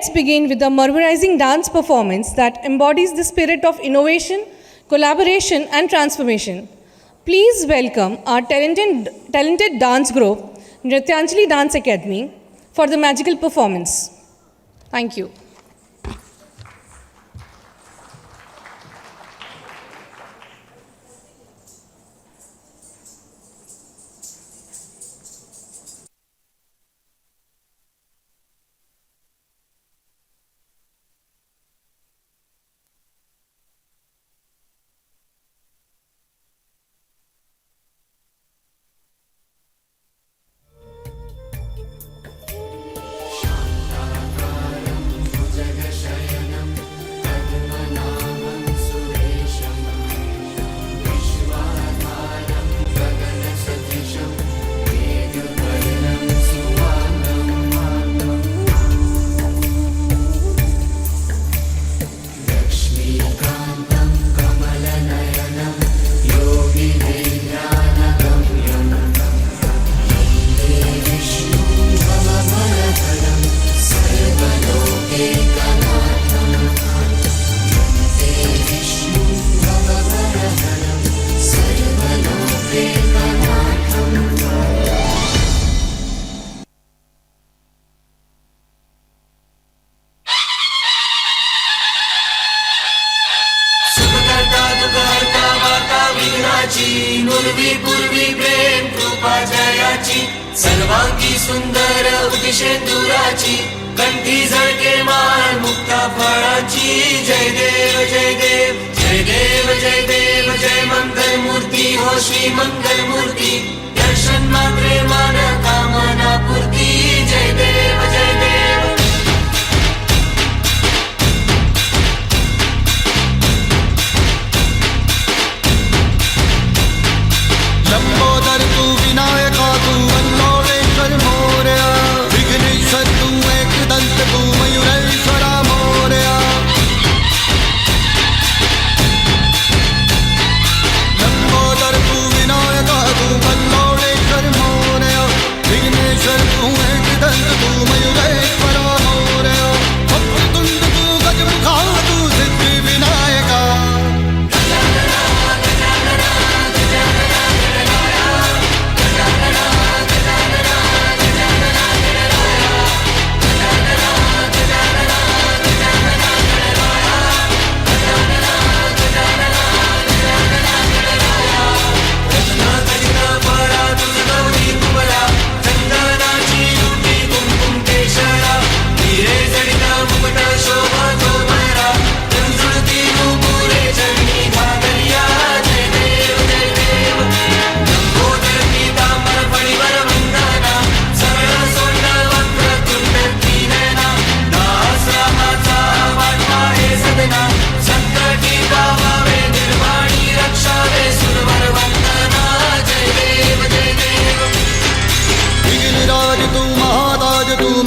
let's begin with a mesmerizing dance performance that embodies the spirit of innovation, collaboration, and transformation. Please welcome our talented dance group, Nrityanjali Dance Academy, for the magical performance. Thank you. पूर्वी पूर्वी प्रेम कृपा जयाची सर्वांगी सुंदर उदिशेंदुराची कंठी झळके माळ मुक्ता फळाची जय देव जय देव जय देव जय देव जय मंगल मूर्ती हो श्री मंगल मूर्ती दर्शन मात्रे मान कामना पूर्ती जय देव जय देव लंबोदर तू विनायका तू वल्लोळेश्वर मोरया विघ्नेश्वर तू एकदंत तू मयुरेश्वरा मोरया लंबोदर तू विनायका तू वल्लोळेश्वर मोरया विघ्नेश्वर तू एकदंत तू मयुरेश्वरा मोरया वक्रतुंड तू गजमुखा तू सिद्धी विनायका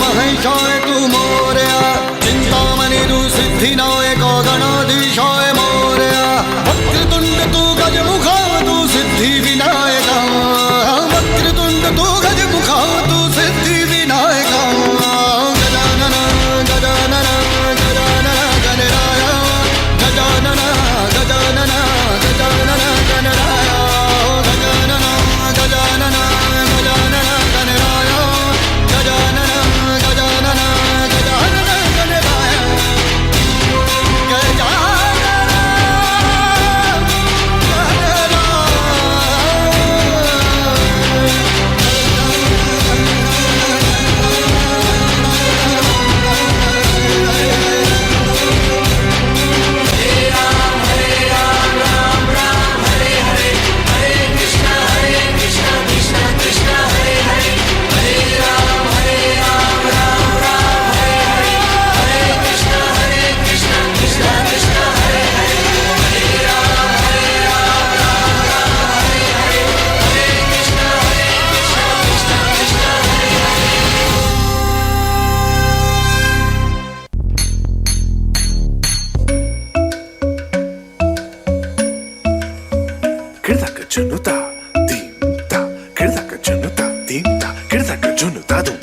महेशाय तू मोरया चिंतामणि तू सिद्धिनायक गणाधीशाय मोरया वक्रतुंड तू गजमुखा तू सिद्धि विनायका वक्रतुंड तू गजमुखा तू सिद्धि विनायका गजानन गजानन गजानन गणराय गजानन गजानन गजानन गणराय गजानन गजानन गजानन गणराय गजानन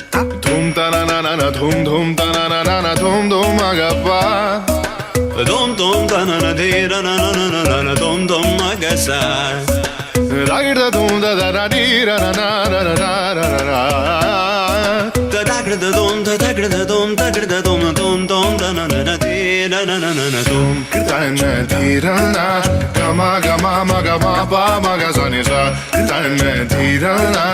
धूम धूम ता ना ना ना धूम धूम ता ना ना ना ना धूम धूम Dom dom da na na de ra na na na na na dom dom magasa. Da dum da da da di ra na na na na na na na. Da da da dom da da dom da da dom dom dom da na na na de na na na na dom. Dan di ra na ga ma ma ga ma ba ma ga sa ni sa. Dan di ra na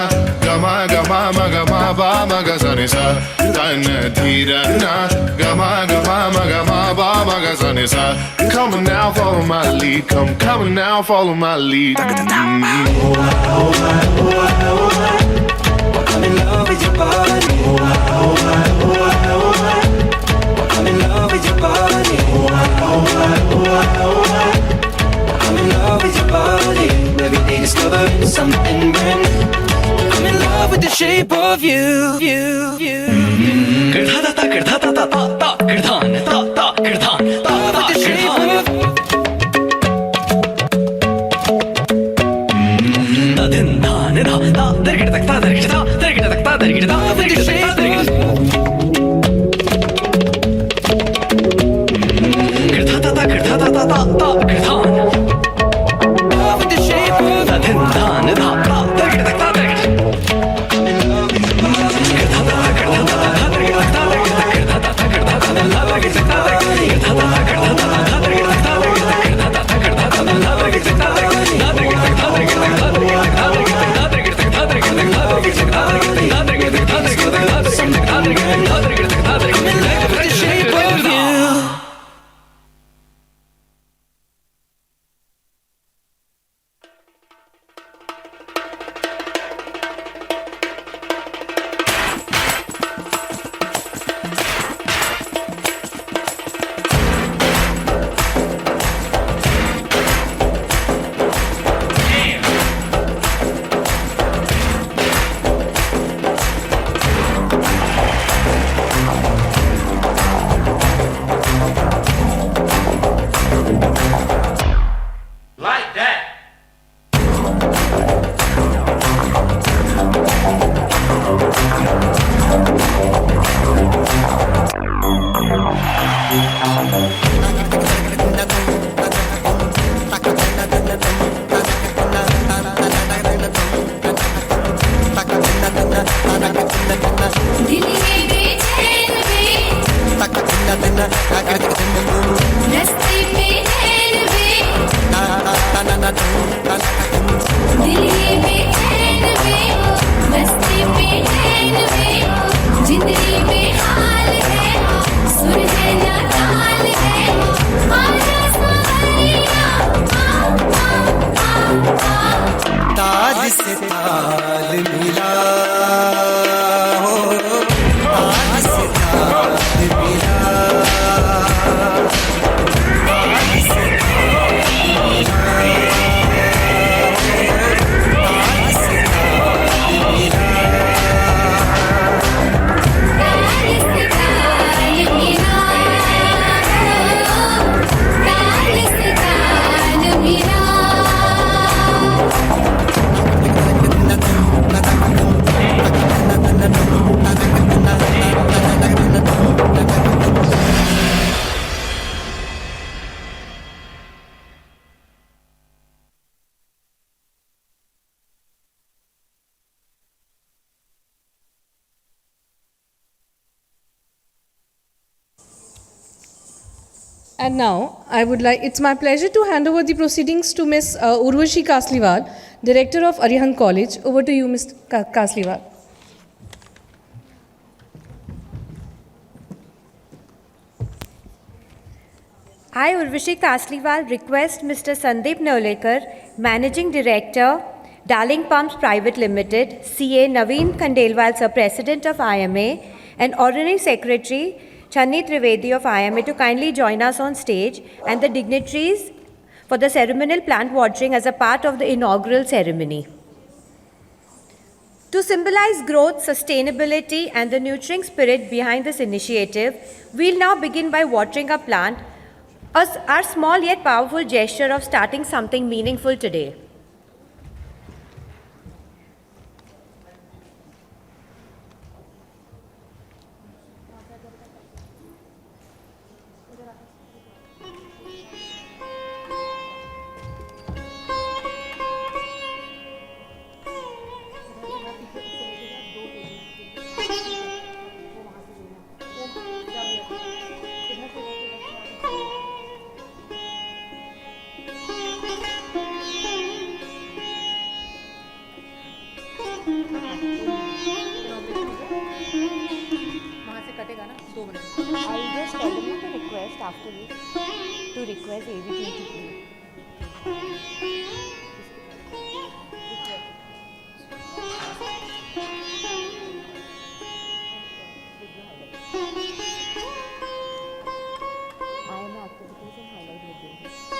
ga ma ma ba ma ga sa ni sa. Dan di ra na ga ma ba ma ga sa ni sa. Come on now, follow my lead. Come on now, follow my lead. I'm in love with your body. I'm in love with your body. I'm in love with your body. Every day discovering something brand new. I'm in love with the shape of you. Girdha ta girdha ta ta ta ta girdhan ta ta girdhan ta ta girdhan. Da din dhan da da dar girda ta dar girda dar girda ta dar girda dar girda ta dar girda. Girdha ta ta girdha ta ta ta ta girdhan. With the shape of Da din dhan da da dar girda ta dar girda. Girdha ta ta girdha ta ta dar girda ta dar girda girdha ta ta girdha ta ta dar girda ta dar girda girdha ta ta girdha ta ta dar girda ta dar girda girdha ta ta girdha ta ta dar girda ta dar ताज से ताल मिला हो, ताज से ताल मिला, ताज से ताल मिला, ताज से ताल मिला, ताज से ताल मिला, ताज से ताल मिला। And now, it's my pleasure to hand over the proceedings to Ms. Urvashi Kasliwal, Director of Arihant College. Over to you, Ms. Kasliwal. I, Urvashi Kasliwal, request Mr. Sandeep Nolekar, Managing Director, Darling Pumps Private Limited, CA Naveen Khandelwal, Sir President of IMA, and Ordinary Secretary Channi Trivedi of IMA to kindly join us on stage and the dignitaries for the ceremonial plant watering as a part of the inaugural ceremony. To symbolize growth, sustainability, and the nurturing spirit behind this initiative, we'll now begin by watering a plant, our small yet powerful gesture of starting something meaningful today. after this to request AV team to play. I am activities and highlight videos.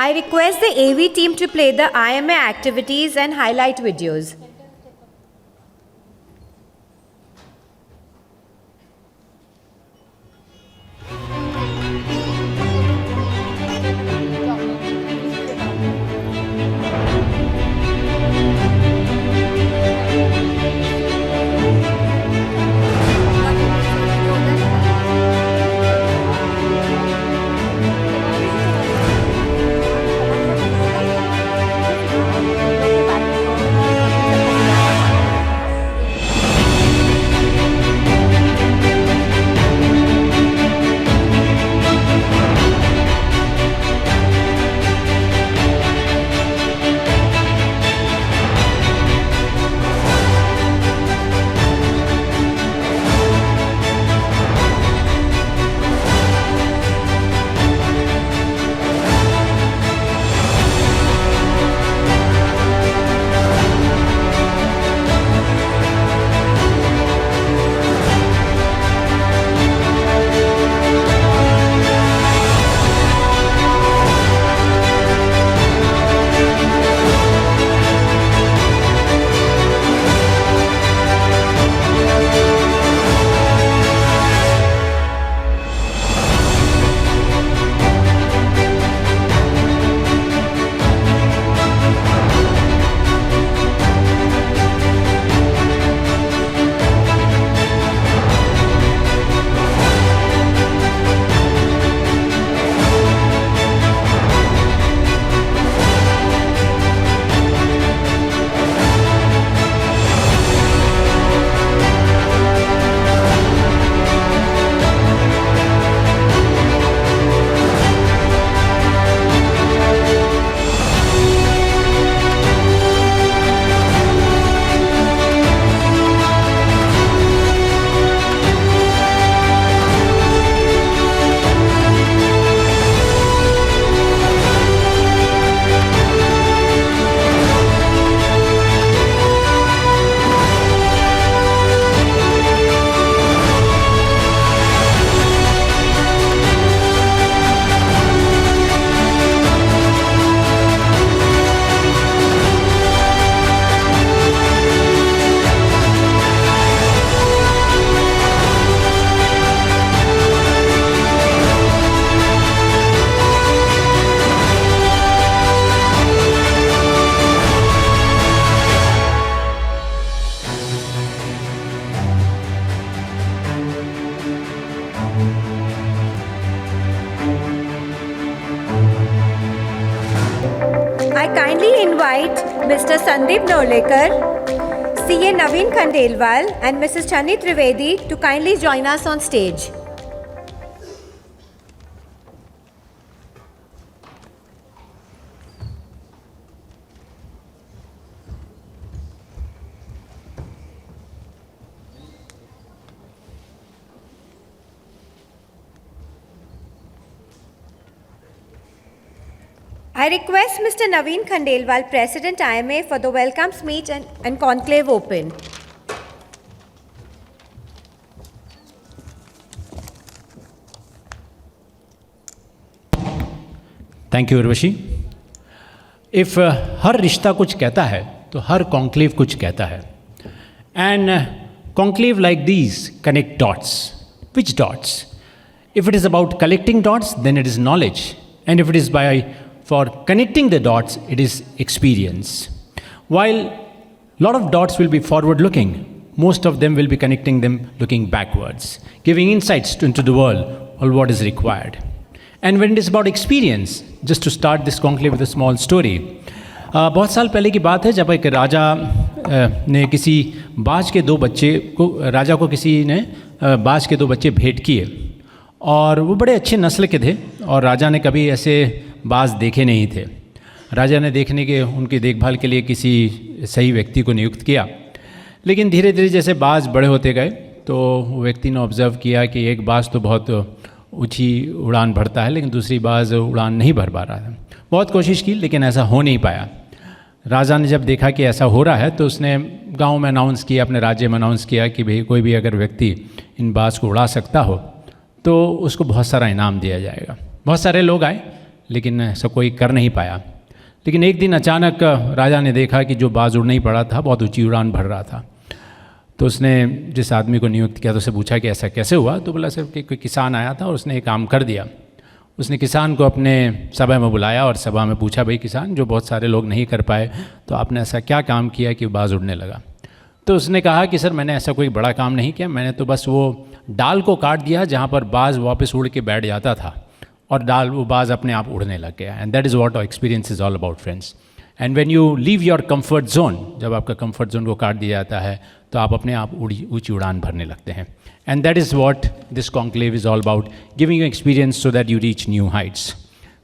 I request the AV team to play the IMA activities and highlight videos. I kindly invite Mr. Sandeep Naulekar, CA Naveen Khandelwal and Mrs. Chani Trivedi to kindly join us on stage. I request Mr. Naveen Khandelwal, President IMA, for the welcome speech and conclave open. Thank you Urvashi. If हर रिश्ता कुछ कहता है तो हर conclave कुछ कहता है. And conclave like these connect dots. Which dots? If it is about collecting dots then it is knowledge, and if it is by for connecting the dots, it is experience. While lot of dots will be forward looking. Most of them will be connecting them looking backwards, giving insights into the world or what is required. And when it is about experience, just to start this conclave with a small story, बहुत साल पहले की बात है जब एक राजा ने किसी बाज के दो बच्चे को राजा को किसी ने बाज के दो बच्चे भेंट किए और वो बड़े अच्छे नस्ल के थे और राजा ने कभी ऐसे बाज देखे नहीं थे। राजा ने देखने के उनकी देखभाल के लिए किसी सही व्यक्ति को नियुक्त किया, लेकिन धीरे धीरे जैसे बाज बड़े होते गए तो वो व्यक्ति ने ऑब्ज़र्व किया कि एक बाज तो बहुत ऊंची उड़ान भरता है लेकिन दूसरी बाज उड़ान नहीं भर पा रहा था। बहुत कोशिश की लेकिन ऐसा हो नहीं पाया। राजा ने जब देखा कि ऐसा हो रहा है तो उसने गांव में अनाउंस किया, अपने राज्य में अनाउंस किया कि भाई कोई भी अगर व्यक्ति इन बाज को उड़ा सकता हो तो उसको बहुत सारा इनाम दिया जाएगा। बहुत सारे लोग आए लेकिन ऐसा कोई कर नहीं पाया। लेकिन एक दिन अचानक राजा ने देखा कि जो बाज उड़ नहीं पड़ा था बहुत ऊंची उड़ान भर रहा था। तो उसने जिस आदमी को नियुक्त किया तो उससे पूछा कि ऐसा कैसे हुआ, तो बोला सर कि कोई किसान आया था और उसने एक काम कर दिया। उसने किसान को अपने सभा में बुलाया और सभा में पूछा, भाई किसान, जो बहुत सारे लोग नहीं कर पाए तो आपने ऐसा क्या काम किया कि बाज उड़ने लगा। तो उसने कहा कि सर मैंने ऐसा कोई बड़ा काम नहीं किया, मैंने तो बस वो डाल को काट दिया जहाँ पर बाज वापस उड़ के बैठ जाता था और वो बाज अपने आप उड़ने लग गया। And that is what our experience is all about friends. And when you leave your comfort zone, जब आपका कंफर्ट जोन को काट दिया जाता है तो आप अपने आप ऊंची उड़ान भरने लगते हैं। And that is what this conclave is all about, giving you experience so that you reach new heights.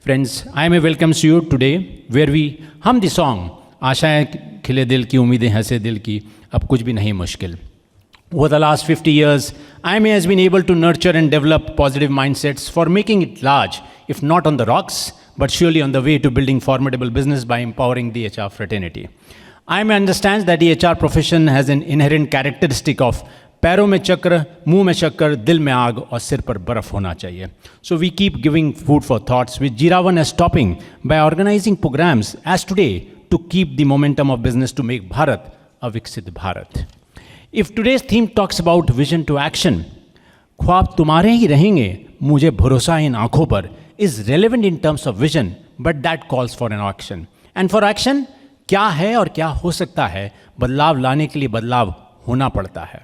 Friends, I may welcomes you today where we hum the song आशाएं खिले दिल की, उम्मीदें हंसे दिल की, अब कुछ भी नहीं मुश्किल। Over the last 50 years, IMA has been able to nurture and develop positive mindsets for making it large, if not on the rocks, but surely on the way to building formidable business by empowering the HR fraternity. IMA understands that the HR profession has an inherent characteristic of पैरों में चक्र, मुंह में शक्कर, दिल में आग और सिर पर बर्फ होना चाहिए. So we keep giving food for thoughts with Jiravan as topping by organizing programs as today to keep the momentum of business to make Bharat a Viksit Bharat. If today's theme talks about vision to action, ख्वाब तुम्हारे ही रहेंगे, मुझे भरोसा इन आंखों पर, is relevant in terms of vision, but that calls for an action. And for action, क्या है और क्या हो सकता है, बदलाव लाने के लिए बदलाव होना पड़ता है.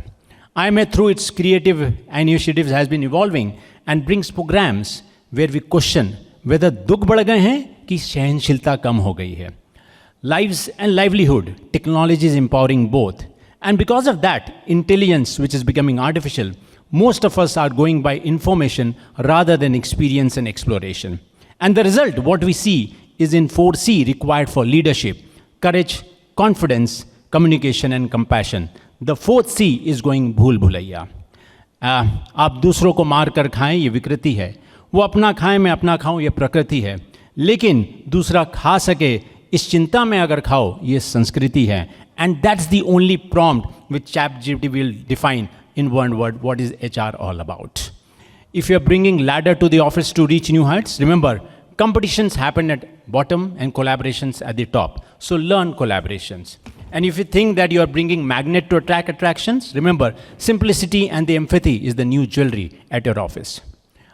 IMA through its creative initiatives has been evolving and brings programs where we question whether दुख बढ़ गए हैं कि सहनशीलता कम हो गई है. Lives and livelihood, technology is empowering both. And because of that, intelligence, which is becoming artificial, most of us are going by information rather than experience and exploration. And the result, what we see, is in 4C required for leadership: courage, confidence, communication and compassion. The fourth C is going भूल भुलैया. आप दूसरों को मार कर खाएं, ये विकृति है. वो अपना खाएं, मैं अपना खाऊं, ये प्रकृति है. लेकिन दूसरा खा सके, इस चिंता में अगर खाओ, ये संस्कृति है. And that's the only prompt which ChatGPT will define in one word what is HR all about. If you're bringing ladder to the office to reach new heights, remember, competitions happen at bottom and collaborations at the top. So learn collaborations. And if you think that you are bringing magnet to attract attractions, remember, simplicity and the empathy is the new jewelry at your office.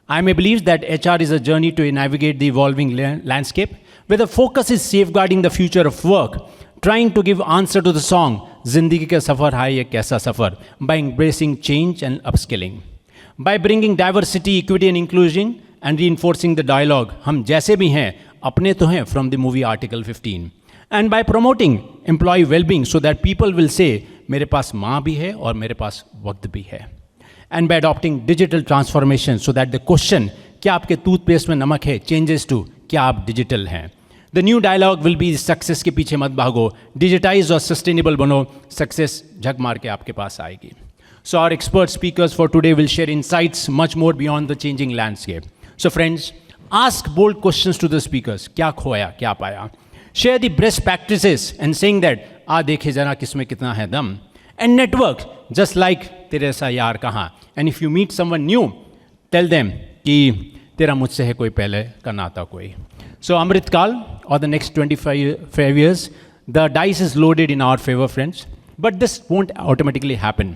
IMA believes that HR is a journey to navigate the evolving landscape, where the focus is safeguarding the future of work, trying to give answer to the song Zindagi Ka Safar Hai Ye Kaisa Safar by embracing change and upskilling. By bringing diversity, equity and inclusion and reinforcing the dialogue, हम जैसे भी हैं, अपने तो हैं, from the movie Article 15. And by promoting employee well-being so that people will say, मेरे पास माँ भी है और मेरे पास वक्त भी है. And by adopting digital transformation so that the question, क्या आपके टूथपेस्ट में नमक है, changes to, क्या आप digital हैं. The new dialogue will be success के पीछे मत भागो, डिजिटाइज और सस्टेनेबल बनो, सक्सेस झक मार के आपके पास आएगी. So our expert speakers for today will share insights much more beyond the changing landscape. So friends, ask bold questions to the speakers. क्या खोया, क्या पाया? Share the best practices and saying that आ देखे जरा किसमें कितना है दम. And network just like तेरे सा यार कहाँ. And if you meet someone new, tell them कि तेरा मुझसे है कोई पहले का नाता कोई. So Amrit Kal, or the next 25 years, the dice is loaded in our favor, friends. But this won't automatically happen.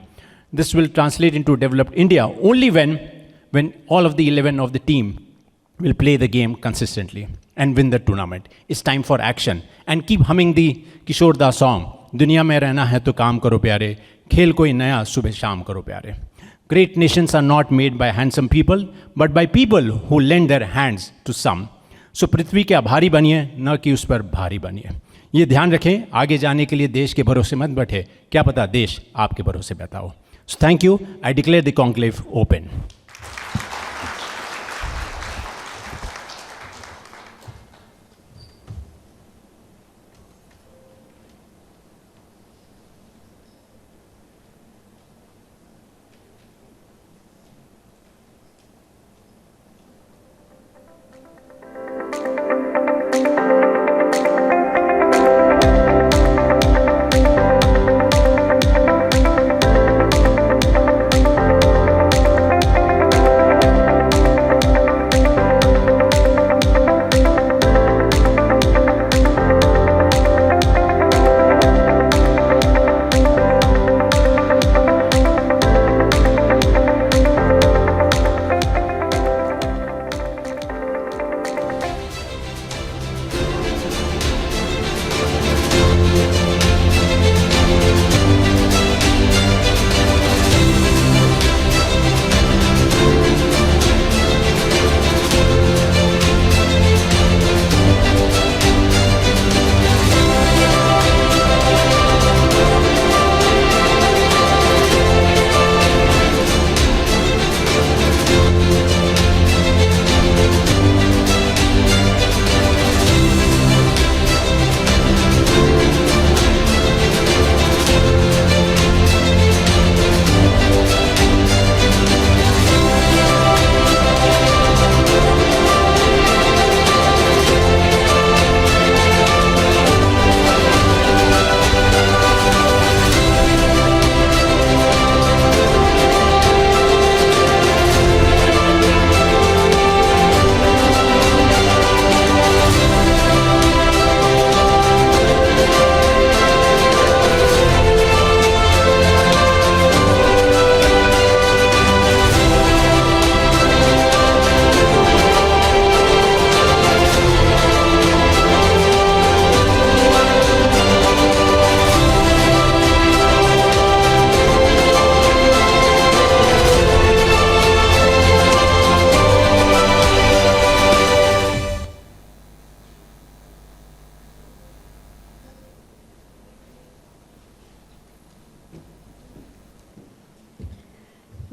This will translate into developed India only when all of the 11 of the team will play the game consistently and win the tournament. It's time for action. And keep humming the Kishore Da song. दुनिया में रहना है तो काम करो प्यारे, खेल कोई नया सुबह शाम करो प्यारे। Great nations are not made by handsome people, but by people who lend their hands to some. So पृथ्वी के आभारी बनिए, न कि उस पर भारी बनिए। ये ध्यान रखें, आगे जाने के लिए देश के भरोसे मत बैठे, क्या पता देश आपके भरोसे बैठा हो। So thank you. I declare the conclave open.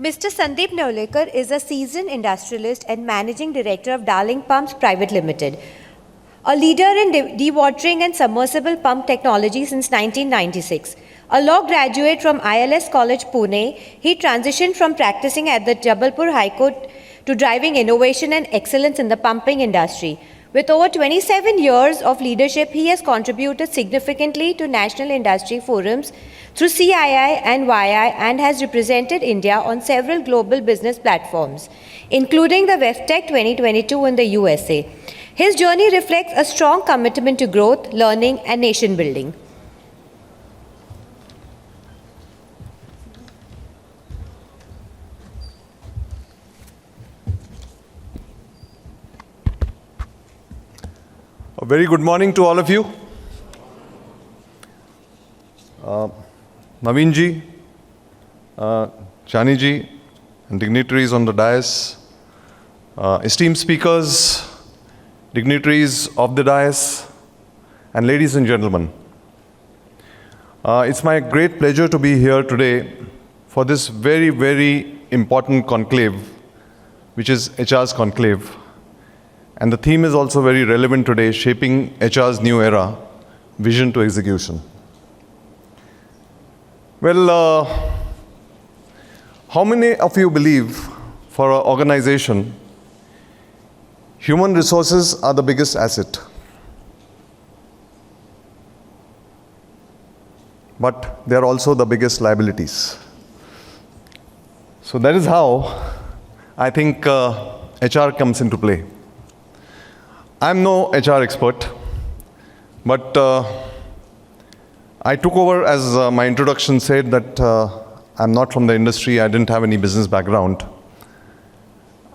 Mr. Sandeep Navlekar is a seasoned industrialist and managing director of Darling Pumps Private Limited, a leader in dewatering and submersible pump technology since 1996. A law graduate from ILS College, Pune, he transitioned from practicing at the Jabalpur High Court to driving innovation and excellence in the pumping industry. With over 27 years of leadership, he has contributed significantly to national industry forums through CII and YI and has represented India on several global business platforms, including the WEFTEC 2022 in the USA. His journey reflects a strong commitment to growth, learning, and nation building. A very good morning to all of you. Naveen ji, Chani ji, and dignitaries on the dais, esteemed speakers, dignitaries of the dais, and ladies and gentlemen. It's my great pleasure to be here today for this very, very important conclave, which is HR's conclave. And the theme is also very relevant today, shaping HR's new era, vision to execution. Well, how many of you believe for an organization, human resources are the biggest asset? But they are also the biggest liabilities. So that is how I think HR comes into play. I'm no HR expert, but I took over, as my introduction said, that I'm not from the industry, I didn't have any business background.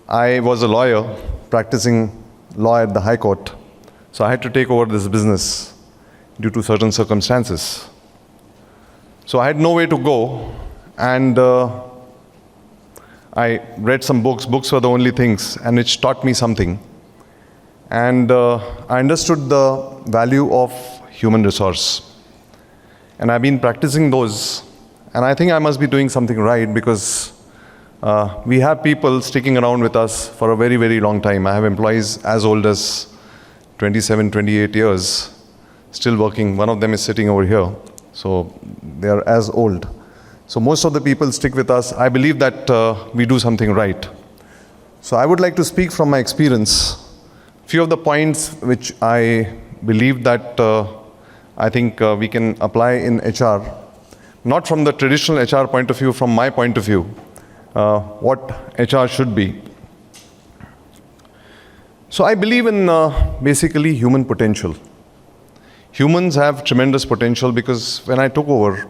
I was a lawyer, practicing law at the High Court, so I had to take over this business due to certain circumstances. So I had no way to go, and I read some books. Books were the only things, and which taught me something. And I understood the value of human resource. And I've been practicing those. And I think I must be doing something right, because we have people sticking around with us for a very, very long time. I have employees as old as 27, 28 years, still working. One of them is sitting over here. So they are as old. So most of the people stick with us. I believe that we do something right. So I would like to speak from my experience. Few of the points which I believe that I think we can apply in HR, not from the traditional HR point of view, from my point of view, what HR should be. So I believe in basically human potential. Humans have tremendous potential, because when I took over,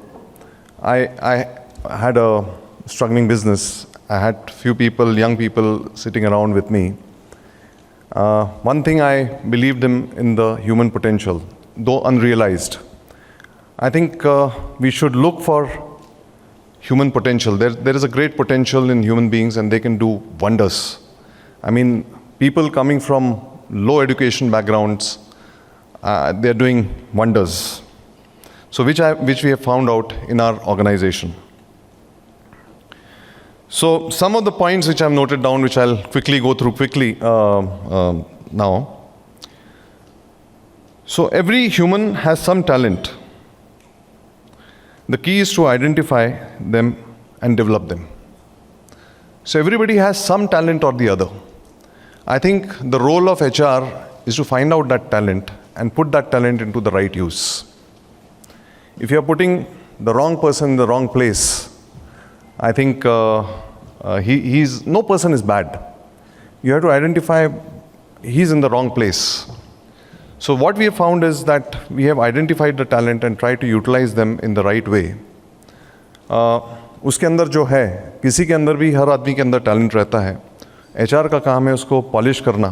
I had a struggling business. I had few people, young people sitting around with me. One thing I believed in the human potential, though unrealized. I think we should look for human potential. There is a great potential in human beings, and they can do wonders. I mean, people coming from low education backgrounds, they're doing wonders. So which we have found out in our organization. So some of the points which I've noted down, which I'll quickly go through now. So every human has some talent. The key is to identify them and develop them. So everybody has some talent or the other. I think the role of HR is to find out that talent and put that talent into the right use. If you're putting the wrong person in the wrong place, I think no person is bad. You have to identify he's in the wrong place. So what we have found is that we have identified the talent and tried to utilize them in the right way. उसके अंदर जो है, किसी के अंदर भी, हर आदमी के अंदर टैलेंट रहता है. HR का काम है उसको पॉलिश करना.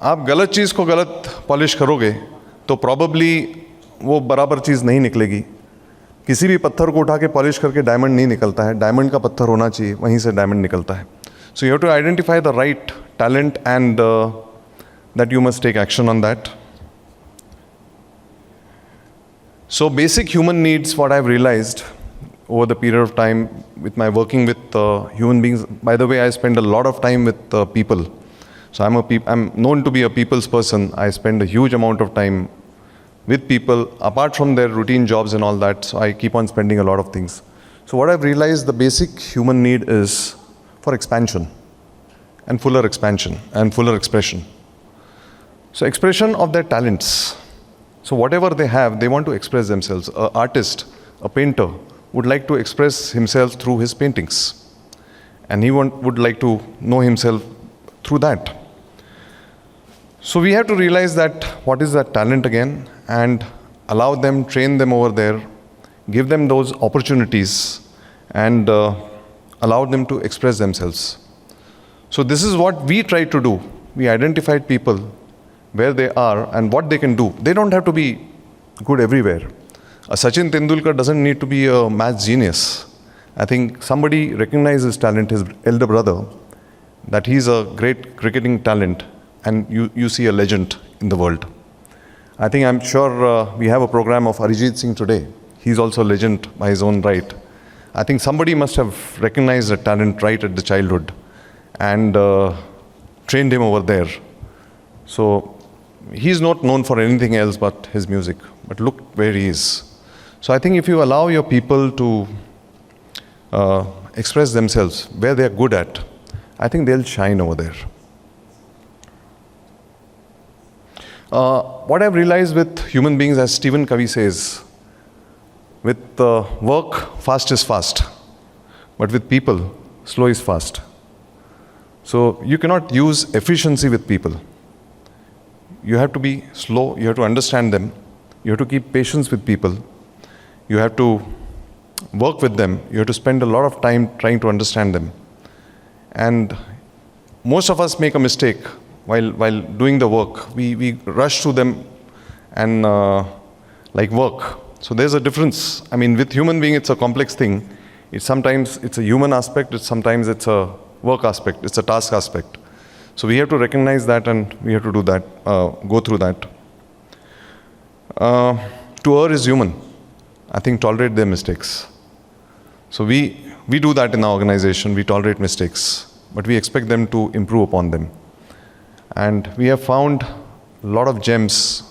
आप गलत चीज़ को गलत पॉलिश करोगे तो प्रॉबेबली वो बराबर चीज़ नहीं निकलेगी. किसी भी पत्थर को उठा के पॉलिश करके डायमंड नहीं निकलता है. डायमंड का पत्थर होना चाहिए, वहीं से डायमंड निकलता है. So you have to identify the right talent and that you must take action on that. So basic human needs, what I've realized over the period of time with my working with human beings. By the way, I spend a lot of time with people. So I'm known to be a people's person. I spend a huge amount of time with people, apart from their routine jobs and all that. So I keep on spending a lot of things. So what I've realized, the basic human need is for expansion and fuller expansion and fuller expression. So expression of their talents. So whatever they have, they want to express themselves. An artist, a painter, would like to express himself through his paintings. And he would like to know himself through that. So we have to realize that what is that talent again, and allow them, train them over there, give them those opportunities, and allow them to express themselves. So this is what we tried to do. We identified people where they are and what they can do. They don't have to be good everywhere. A Sachin Tendulkar doesn't need to be a math genius. I think somebody recognized his talent, his elder brother, that he's a great cricketing talent, and you see a legend in the world. I'm sure we have a program of Arijit Singh today. He's also a legend by his own right. I think somebody must have recognized the talent right at the childhood and trained him over there. So he's not known for anything else but his music. But look where he is. So I think if you allow your people to express themselves where they're good at, I think they'll shine over there. What I've realized with human beings, as Stephen Covey says, with work, fast is fast. But with people, slow is fast. So you cannot use efficiency with people. You have to be slow, you have to understand them, you have to keep patience with people, you have to work with them, you have to spend a lot of time trying to understand them. And most of us make a mistake while doing the work. We rush through them and like work. So there's a difference. I mean, with human being, it's a complex thing. Sometimes it's a human aspect, sometimes it's a work aspect, it's a task aspect. So we have to recognize that and we have to do that, go through that. To err is human. I think tolerate their mistakes. So we do that in our organization, we tolerate mistakes, but we expect them to improve upon them. And we have found a lot of gems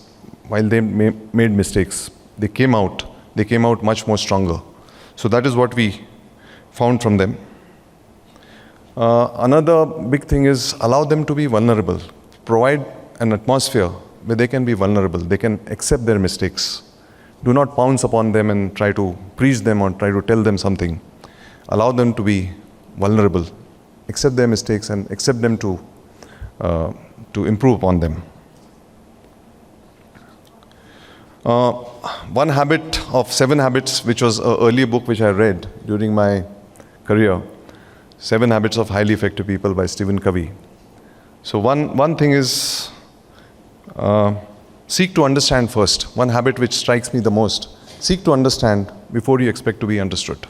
while they made mistakes. They came out much more stronger. So that is what we found from them. Another big thing is allow them to be vulnerable. Provide an atmosphere where they can be vulnerable. They can accept their mistakes. Do not pounce upon them and try to preach them or try to tell them something. Allow them to be vulnerable. Accept their mistakes and accept them to improve upon them. One habit of 7 habits, which was an early book which I read during my career, 7 Habits of Highly Effective People by Stephen Covey. So one thing is seek to understand first. One habit which strikes me the most, seek to understand before you expect to be understood.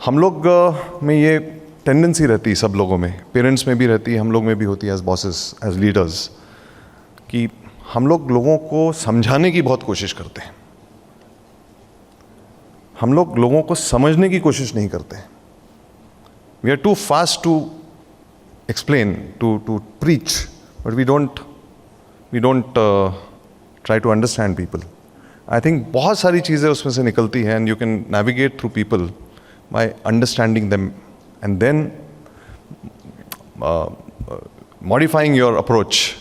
हम लोग में ये tendency रहती है सब लोगों में, parents में भी रहती है, हम लोग में भी होती है एज बॉसेस, एज लीडर्स, कि हम लोग लोगों को समझाने की बहुत कोशिश करते हैं. हम लोग लोगों को समझने की कोशिश नहीं करते. We are too fast to explain, to preach, but we don't try to understand people. I think बहुत सारी चीज़ें उसमें से निकलती हैं, and you can navigate through people by understanding them and then modifying your approach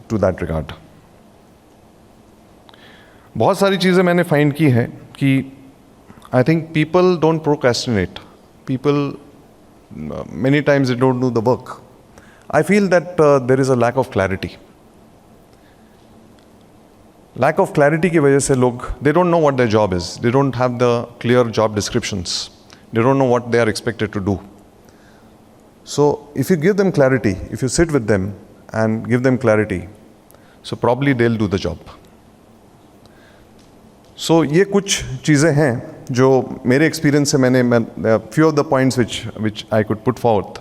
to that regard. बहुत सारी चीज़ें मैंने फाइंड की हैं कि I think people don't procrastinate. People, many times they don't do the work. I feel that there is a lack of clarity. Lack of clarity की वजह से लोग, they don't know what their job is. They don't have the clear job descriptions. They don't know what they are expected to do. So if you give them clarity, if you sit with them and give them clarity, so probably they'll do the job. So ये कुछ चीज़ें हैं जो मेरे experience से मैंने few of the points which I could put forth.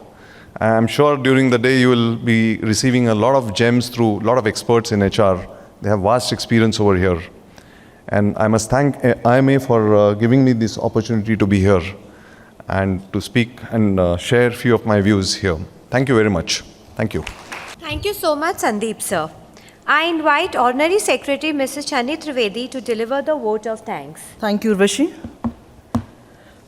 I'm sure during the day you will be receiving a lot of gems through a lot of experts in HR. They have vast experience over here. And I must thank IMA for giving me this opportunity to be here and to speak and share few of my views here. Thank you very much. Thank you. Thank you so much, Sandeep sir. I invite Honorary Secretary Mrs. Chani Trivedi to deliver the vote of thanks. Thank you, Urvashi.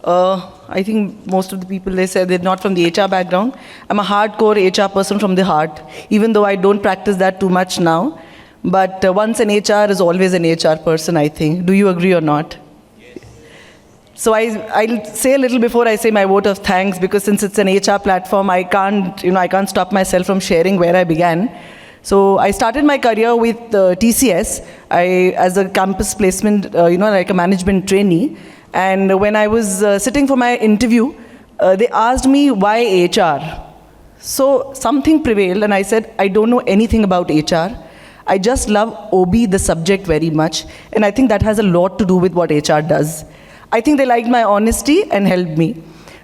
I think most of the people, they said they're not from the HR background. I'm a hardcore HR person from the heart, even though I don't practice that too much now. But once an HR is always an HR person, I think. Do you agree or not? Yes. So I'll say a little before I say my vote of thanks, because since it's an HR platform, I can't stop myself from sharing where I began. So I started my career with TCS as a campus placement, like a management trainee. And when I was sitting for my interview, they asked me why HR. So something prevailed and I said, I don't know anything about HR. I just love OB, the subject, very much. And I think that has a lot to do with what HR does. I think they liked my honesty and helped me.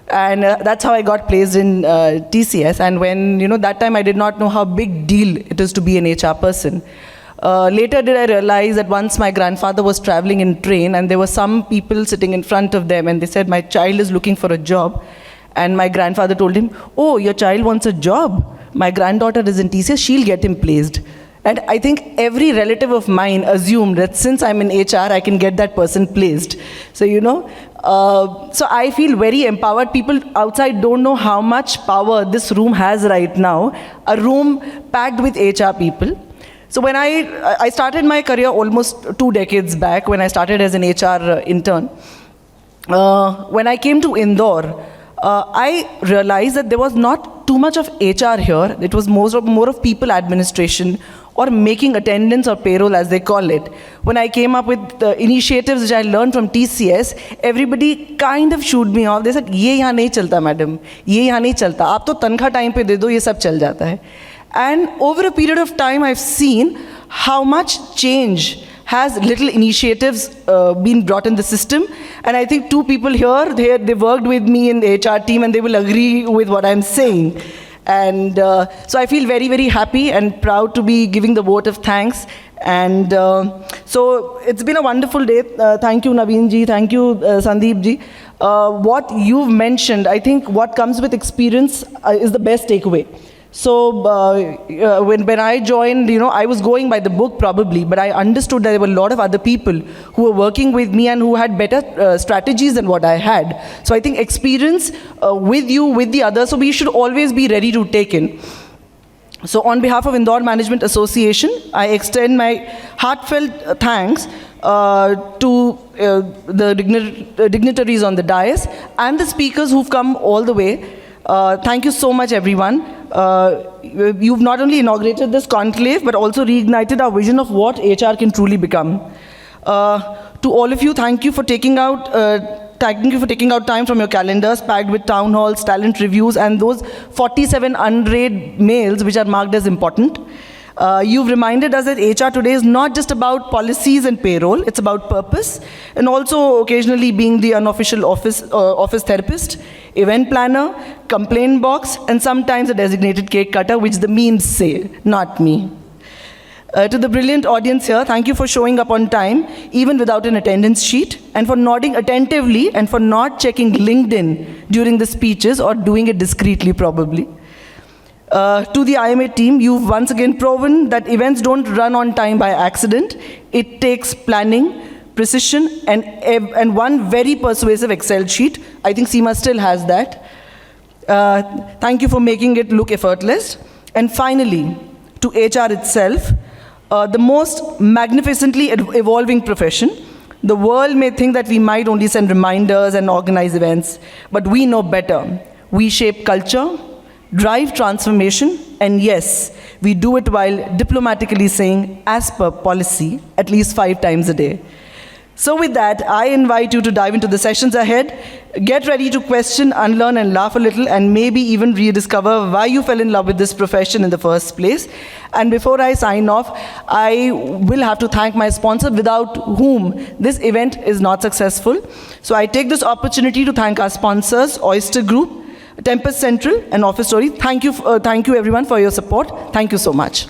And that's how I got placed in TCS. And when, that time I did not know how big deal it is to be an HR person. Later did I realize that once my grandfather was traveling in train and there were some people sitting in front of them and they said, my child is looking for a job. And my grandfather told him, oh, your child wants a job. My granddaughter is in TCS, she'll get him placed. And I think every relative of mine assumed that since I'm in HR, I can get that person placed. So, so I feel very empowered. People outside don't know how much power this room has right now, a room packed with HR people. So when I started my career almost 2 decades back, when I started as an HR intern, when I came to Indore, I realized that there was not too much of HR here. It was more of people administration, or making attendance or payroll, as they call it. When I came up with the initiatives which I learned from TCS, everybody kind of shooed me off. They said, ये यहाँ नहीं चलता madam, ये यहाँ नहीं चलता, आप तो तनख्वाह टाइम पे दे दो, ये सब चल जाता है. And over a period of time, I've seen how much change has little initiatives been brought in the system. And I think two people here, they worked with me in the HR team and they will agree with what I'm saying. And so I feel very, very happy and proud to be giving the vote of thanks. And so it's been a wonderful day. Thank you, Naveen ji. Thank you, Sandeep ji. What you've mentioned, I think what comes with experience is the best takeaway. So when I joined, I was going by the book probably, but I understood that there were a lot of other people who were working with me and who had better strategies than what I had. So I think experience with you, with the others, so we should always be ready to take in. So on behalf of Indore Management Association, I extend my heartfelt thanks to the dignitaries on the dais and the speakers who've come all the way. Thank you so much, everyone. You've not only inaugurated this conclave, but also reignited our vision of what HR can truly become. To all of you, thank you for taking out time from your calendars, packed with town halls, talent reviews, and those 47 unread mails which are marked as important. You've reminded us that HR today is not just about policies and payroll, it's about purpose, and also occasionally being the unofficial office therapist, event planner, complaint box, and sometimes a designated cake cutter, which the memes say, not me. To the brilliant audience here, thank you for showing up on time, even without an attendance sheet, and for nodding attentively, and for not checking LinkedIn during the speeches, or doing it discreetly probably. To the IMA team, you've once again proven that events don't run on time by accident. It takes planning, precision, and one very persuasive Excel sheet. I think Seema still has that. Thank you for making it look effortless. And finally, to HR itself, the most magnificently evolving profession. The world may think that we might only send reminders and organize events, but we know better. We shape culture, drive transformation, and yes, we do it while diplomatically saying, as per policy, at least 5 times a day. So with that, I invite you to dive into the sessions ahead. Get ready to question, unlearn, and laugh a little, and maybe even rediscover why you fell in love with this profession in the first place. And before I sign off, I will have to thank my sponsor, without whom this event is not successful. So I take this opportunity to thank our sponsors, Oyster Group, Tempest Central, and Office Story. Thank you everyone for your support. Thank you so much.